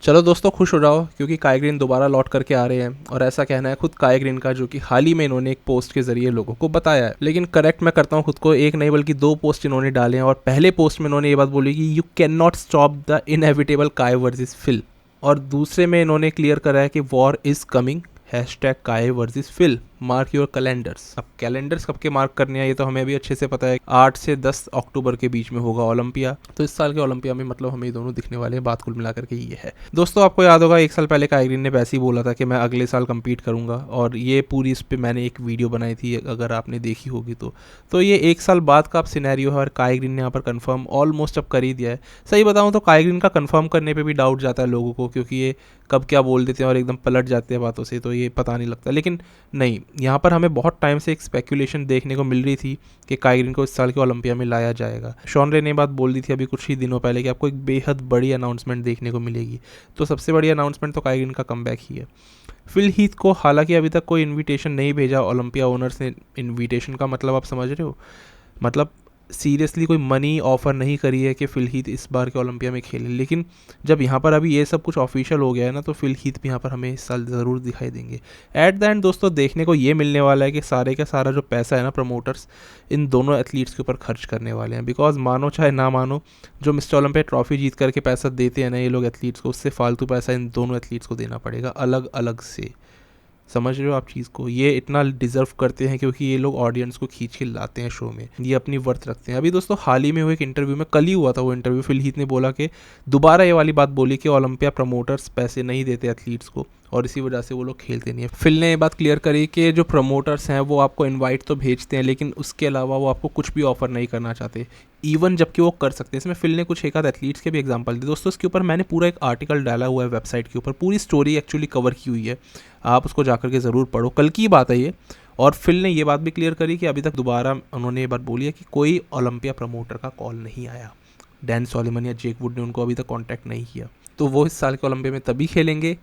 चलो दोस्तों, खुश हो जाओ क्योंकि काई ग्रीन दोबारा लौट करके आ रहे हैं, और ऐसा कहना है खुद काई ग्रीन का, जो कि हाल ही में इन्होंने एक पोस्ट के जरिए लोगों को बताया है। लेकिन करेक्ट मैं करता हूँ खुद को, एक नहीं बल्कि 2 पोस्ट इन्होंने डाले हैं। और पहले पोस्ट में इन्होंने ये बात बोली कि you can not stop the inevitable Kai versus Phil, और दूसरे में इन्होंने क्लियर करा है कि war is coming, hashtag Kai versus Phil, mark your calendars. अब कैलेंडर्स कब के मार्क करने हैं ये तो हमें अभी अच्छे से पता है, 8 से 10 अक्टूबर के बीच में होगा ओलंपिया। तो इस साल के ओलंपिया में मतलब हमें दोनों दिखने वाले हैं। बात कुल मिलाकर के ये है। दोस्तों, आपको याद होगा 1 साल पहले काई ग्रीन ने वैसे ही बोला था कि मैं अगले साल कम्पीट करूंगा, और ये पूरी इस पर मैंने एक वीडियो बनाई थी, अगर आपने देखी होगी तो ये 1 साल बाद का अब सिनेरियो है, और काई ग्रीन ने यहाँ पर कन्फर्म ऑलमोस्ट अब कर ही दिया है। सही बताऊँ तो काई ग्रीन का कन्फर्म करने पर भी डाउट जाता है लोगों को, क्योंकि ये कब क्या बोल देते हैं और एकदम पलट जाते हैं बातों से, तो ये पता नहीं लगता। लेकिन नहीं, यहाँ पर हमें बहुत टाइम से एक स्पेकुलेशन देखने को मिल रही थी कि काई ग्रीन को इस साल के ओलंपिया में लाया जाएगा। शॉन रे ने बात बोल दी थी अभी कुछ ही दिनों पहले कि आपको एक बेहद बड़ी अनाउंसमेंट देखने को मिलेगी। तो सबसे बड़ी अनाउंसमेंट तो काई ग्रीन का कमबैक ही है। फिल हीथ को हालांकि अभी तक कोई इन्विटेशन नहीं भेजा ओलंपिया ओनर्स ने। इन्विटेशन का मतलब आप समझ रहे हो, मतलब सीरियसली कोई मनी ऑफर नहीं करी है कि फिल हीथ इस बार के ओलंपिया में खेले। लेकिन जब यहाँ पर अभी ये सब कुछ ऑफिशियल हो गया है ना, तो फिल हीथ भी यहाँ पर हमें इस साल ज़रूर दिखाई देंगे। एट द एंड दोस्तों, देखने को ये मिलने वाला है कि सारे का सारा जो पैसा है ना, प्रमोटर्स इन दोनों एथलीट्स के ऊपर खर्च करने वाले हैं। बिकॉज मानो चाहे ना मानो, जो मिस्टर ओलंपिया ट्रॉफी जीत करके पैसा देते हैं ना ये लोग एथलीट्स को, उससे फालतू पैसा इन दोनों एथलीट्स को देना पड़ेगा अलग अलग से। समझ रहे हो आप चीज़ को? ये इतना डिजर्व करते हैं क्योंकि ये लोग ऑडियंस को खींच के लाते हैं शो में, ये अपनी वर्थ रखते हैं। अभी दोस्तों हाल ही में हुए एक इंटरव्यू में, कल ही हुआ था वो इंटरव्यू, फिल हीथ ने बोला कि दोबारा ये वाली बात बोली कि ओलंपिया प्रमोटर्स पैसे नहीं देते एथलीट्स को, और इसी वजह से वो लोग खेलते नहीं है। फिल ने ये बात क्लियर करी कि जो प्रमोटर्स हैं वो आपको इनवाइट तो भेजते हैं, लेकिन उसके अलावा वो आपको कुछ भी ऑफर नहीं करना चाहते, इवन जबकि वो कर सकते हैं। इसमें फिल ने कुछ एक आध एथलीट्स के भी एग्जांपल दिए। दोस्तों, इसके ऊपर मैंने पूरा एक आर्टिकल डाला हुआ है वेबसाइट के ऊपर, पूरी स्टोरी एक्चुअली कवर की हुई है, आप उसको जाकर के ज़रूर पढ़ो। कल की बात है ये। और फिल ने ये बात भी क्लियर करी कि अभी तक दोबारा उन्होंने ये बात बोली है कि कोई ओलंपिया प्रमोटर का कॉल नहीं आया। डैन सॉलिमन या जेक वुड ने उनको अभी तक कॉन्टैक्ट नहीं किया। तो वो इस साल के ओलंपिया में तभी खेलेंगे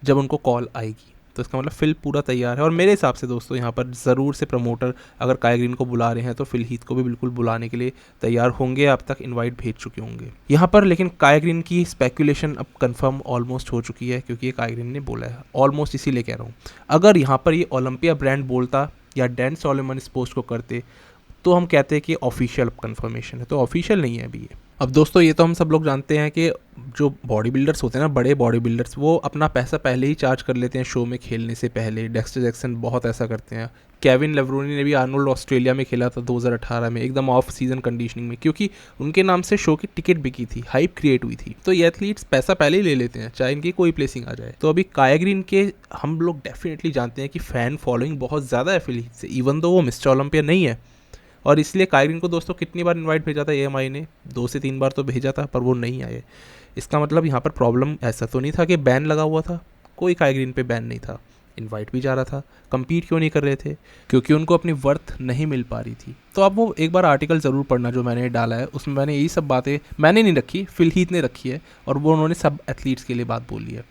जब उनको कॉल आएगी। तो इसका मतलब फिल पूरा तैयार है। और मेरे हिसाब से दोस्तों, यहाँ पर ज़रूर से प्रमोटर अगर काई ग्रीन को बुला रहे हैं तो फिल हीथ को भी बिल्कुल बुलाने के लिए तैयार होंगे, अब तक इनवाइट भेज चुके होंगे यहाँ पर। लेकिन काई ग्रीन की स्पेकुलेशन अब कंफर्म ऑलमोस्ट हो चुकी है, क्योंकि ये काई ग्रीन ने बोला है। ऑलमोस्ट इसीलिए कह रहा हूँ, अगर यहाँ पर ये ओलंपिया ब्रांड बोलता या डैन सॉलोमन इस पोस्ट को करते तो हम कहते हैं कि ऑफिशियल कंफर्मेशन है, तो ऑफिशियल नहीं है अभी ये। अब दोस्तों, ये तो हम सब लोग जानते हैं कि जो बॉडी बिल्डर्स होते हैं ना, बड़े बॉडी बिल्डर्स, वो अपना पैसा पहले ही चार्ज कर लेते हैं शो में खेलने से पहले। डेक्स्टर जैक्सन बहुत ऐसा करते हैं। केविन लेब्रोनी ने भी आर्नोल्ड ऑस्ट्रेलिया में खेला था 2018 में, एकदम ऑफ सीजन कंडीशनिंग में, क्योंकि उनके नाम से शो की टिकट बिकी थी, हाइप क्रिएट हुई थी। तो ये एथलीट्स पैसा पहले ही ले लेते हैं, चाहे इनकी कोई प्लेसिंग आ जाए। तो अभी काई ग्रीन के हम लोग डेफिनेटली जानते हैं कि फ़ैन फॉलोइंग बहुत ज़्यादा है फिल हीथ से, इवन दो वो मिस्टर ओलंपिया नहीं है। और इसलिए काई ग्रीन को दोस्तों कितनी बार इनवाइट भेजा था एएमआई ने, 2 से 3 बार तो भेजा था, पर वो नहीं आए। इसका मतलब यहाँ पर प्रॉब्लम ऐसा तो नहीं था कि बैन लगा हुआ था, कोई काई ग्रीन पे बैन नहीं था, इनवाइट भी जा रहा था। कम्पीट क्यों नहीं कर रहे थे? क्योंकि उनको अपनी वर्थ नहीं मिल पा रही थी। तो आप वो एक बार आर्टिकल ज़रूर पढ़ना जो मैंने डाला है, उसमें मैंने यही सब बातें मैंने नहीं रखी, फिल हीथ ने रखी है, और वो उन्होंने सब एथलीट्स के लिए बात बोली है।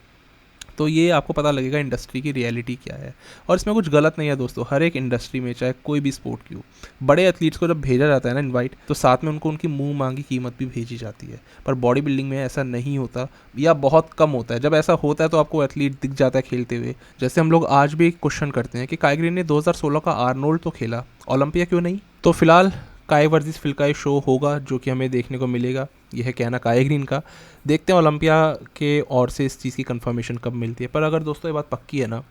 तो ये आपको पता लगेगा इंडस्ट्री की रियलिटी क्या है। और इसमें कुछ गलत नहीं है दोस्तों, हर एक इंडस्ट्री में चाहे कोई भी स्पोर्ट की हो, बड़े एथलीट्स को जब भेजा जाता है ना इनवाइट, तो साथ में उनको उनकी मुंह मांगी कीमत भी भेजी जाती है। पर बॉडी बिल्डिंग में ऐसा नहीं होता, या बहुत कम होता है। जब ऐसा होता है तो आपको एथलीट दिख जाता है खेलते हुए। जैसे हम लोग आज भी क्वेश्चन करते हैं कि काई ग्रीन ने 2016 का आर्नोल्ड तो खेला, ओलंपिया क्यों नहीं? तो फिलहाल काई वर्सेस फिल का ये शो होगा, जो कि हमें देखने को मिलेगा। यह है कहना काई ग्रीन का। देखते हैं ओलंपिया के और से इस चीज़ की कंफर्मेशन कब मिलती है। पर अगर दोस्तों ये बात पक्की है ना,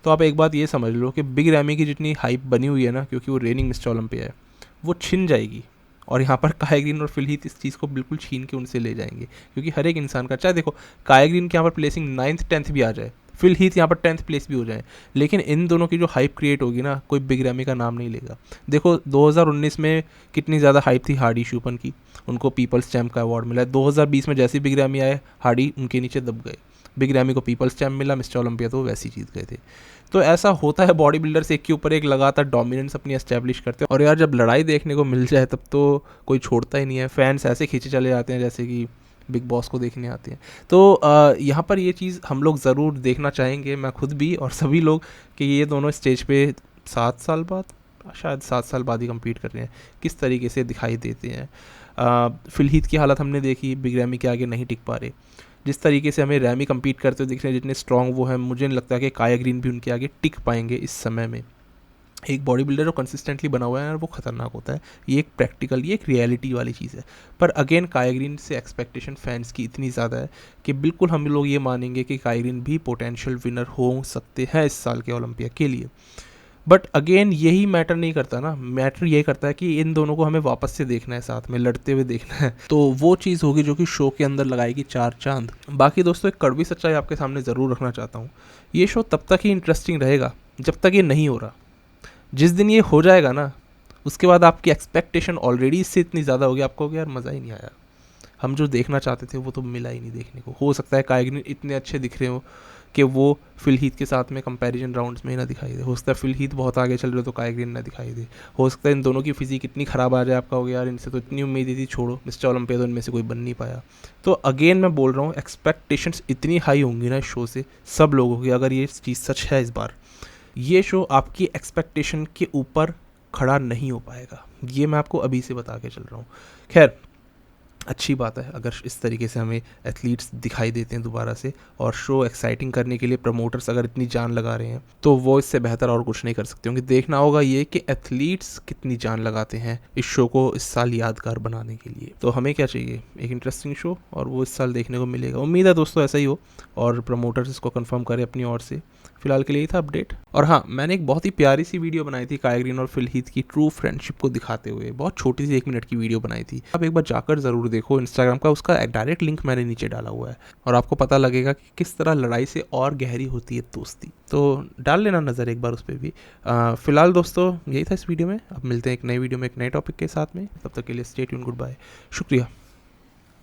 तो आप एक बात ये समझ लो कि बिग रैमी की जितनी हाइप बनी हुई है ना, क्योंकि वो रेनिंग मिस्टर ओलंपिया है, वो छिन जाएगी। और यहाँ पर काई ग्रीन और फिल हीथ इस चीज़ को बिल्कुल छीन के उनसे ले जाएंगे। क्योंकि हर एक इंसान का, चाहे देखो काई ग्रीन के यहाँ पर प्लेसिंग 9th 10th भी आ जाए, फिल हीथ यहाँ पर 10th प्लेस भी हो जाए, लेकिन इन दोनों की जो हाइप क्रिएट होगी ना, कोई बिग रैमी का नाम नहीं लेगा। देखो 2019 में कितनी ज़्यादा हाइप थी हार्डी शूपन की, उनको पीपल्स चैम्प का अवार्ड मिला। 2020 में जैसे बिग रैमी आए, हार्डी उनके नीचे दब गए, बिग रैमी को पीपल्स चैम्प मिला, मिस्टर ओलंपिया तो वैसे ही जीत गए थे। तो ऐसा होता है, बॉडी बिल्डर्स एक के ऊपर एक लगातार डोमिनेंस अपनी एस्टैब्लिश करते हैं। और यार जब लड़ाई देखने को मिल जाए तब तो कोई छोड़ता ही नहीं है। फैंस ऐसे खींचे चले जाते हैं जैसे कि बिग बॉस को देखने आते हैं। तो यहाँ पर ये चीज़ हम लोग ज़रूर देखना चाहेंगे, मैं खुद भी और सभी लोग, कि ये दोनों स्टेज पे 7 साल बाद, शायद 7 साल बाद ही कम्पीट कर रहे हैं, किस तरीके से दिखाई देते हैं। फिल हीथ की हालत हमने देखी, बिग रैमी के आगे नहीं टिक पा रहे। जिस तरीके से हमें रैमी कम्पीट करते हुए दिख रहे हैं, जितने स्ट्रॉन्ग वो हैं, मुझे नहीं लगता कि काया ग्रीन भी उनके आगे टिक पाएंगे इस समय में। एक बॉडी बिल्डर जो कंसिस्टेंटली बना हुआ है यार, वो खतरनाक होता है। ये एक प्रैक्टिकल, ये एक रियलिटी वाली चीज़ है। पर अगेन काया ग्रीन से एक्सपेक्टेशन फैंस की इतनी ज़्यादा है कि बिल्कुल हम लोग ये मानेंगे कि काया ग्रीन भी पोटेंशियल विनर हो सकते हैं इस साल के ओलंपिया के लिए। बट अगेन यही मैटर नहीं करता ना, मैटर ये करता है कि इन दोनों को हमें वापस से देखना है, साथ में लड़ते हुए देखना है। तो वो चीज़ होगी जो कि शो के अंदर लगाएगी चार चांद। बाकी दोस्तों एक कड़वी सच्चाई आपके सामने ज़रूर रखना चाहता हूँ, ये शो तब तक ही इंटरेस्टिंग रहेगा जब तक ये नहीं हो रहा। जिस दिन ये हो जाएगा ना, उसके बाद आपकी एक्सपेक्टेशन ऑलरेडी इससे इतनी ज़्यादा होगी, आपको यार मज़ा ही नहीं आया, हम जो देखना चाहते थे वो तो मिला ही नहीं देखने को। हो सकता है काया ग्रीन इतने अच्छे दिख रहे हो कि वो फिल हीथ के साथ में कंपैरिजन राउंड्स में ही ना दिखाई दे। हो सकता है फिल हीथ बहुत आगे चल रहे हो तो काया ग्रीन ना दिखाई दे। हो सकता है इन दोनों की फिजिक इतनी ख़राब आ जाए, आपका हो गया यार इनसे तो इतनी उम्मीद थी, छोड़ो मिस्टर ओलंपिया तो इनमें से कोई बन नहीं पाया। तो अगेन मैं बोल रहा हूँ, एक्सपेक्टेशंस इतनी हाई होंगी ना इस शो से सब लोगों की, अगर ये चीज़ सच है इस बार, ये शो आपकी एक्सपेक्टेशन के ऊपर खड़ा नहीं हो पाएगा। ये मैं आपको अभी से बता के चल रहा हूँ। खैर अच्छी बात है अगर इस तरीके से हमें एथलीट्स दिखाई देते हैं दोबारा से, और शो एक्साइटिंग करने के लिए प्रमोटर्स अगर इतनी जान लगा रहे हैं तो वो इससे बेहतर और कुछ नहीं कर सकते होंगे। देखना होगा ये कि एथलीट्स कितनी जान लगाते हैं इस शो को इस साल यादगार बनाने के लिए। तो हमें क्या चाहिए, एक इंटरेस्टिंग शो, और वो इस साल देखने को मिलेगा। उम्मीद है दोस्तों ऐसा ही हो और प्रमोटर्स इसको कंफर्म करें अपनी ओर से। फिलहाल के लिए था अपडेट। और हाँ, मैंने एक बहुत ही प्यारी सी वीडियो बनाई थी काया ग्रीन और फिल हीथ की ट्रू फ्रेंडशिप को दिखाते हुए, बहुत छोटी सी 1 मिनट की वीडियो बनाई थी। आप एक बार जाकर ज़रूर देखो इंस्टाग्राम का, उसका डायरेक्ट लिंक मैंने नीचे डाला हुआ है, और आपको पता लगेगा कि किस तरह लड़ाई से और गहरी होती है दोस्ती। तो डाल लेना नज़र एक बार उस पर भी। फिलहाल दोस्तों यही था इस वीडियो में। अब मिलते हैं एक नई वीडियो में एक नए टॉपिक के साथ में, तब तक के लिए स्टे ट्यून्ड, गुड बाय, शुक्रिया।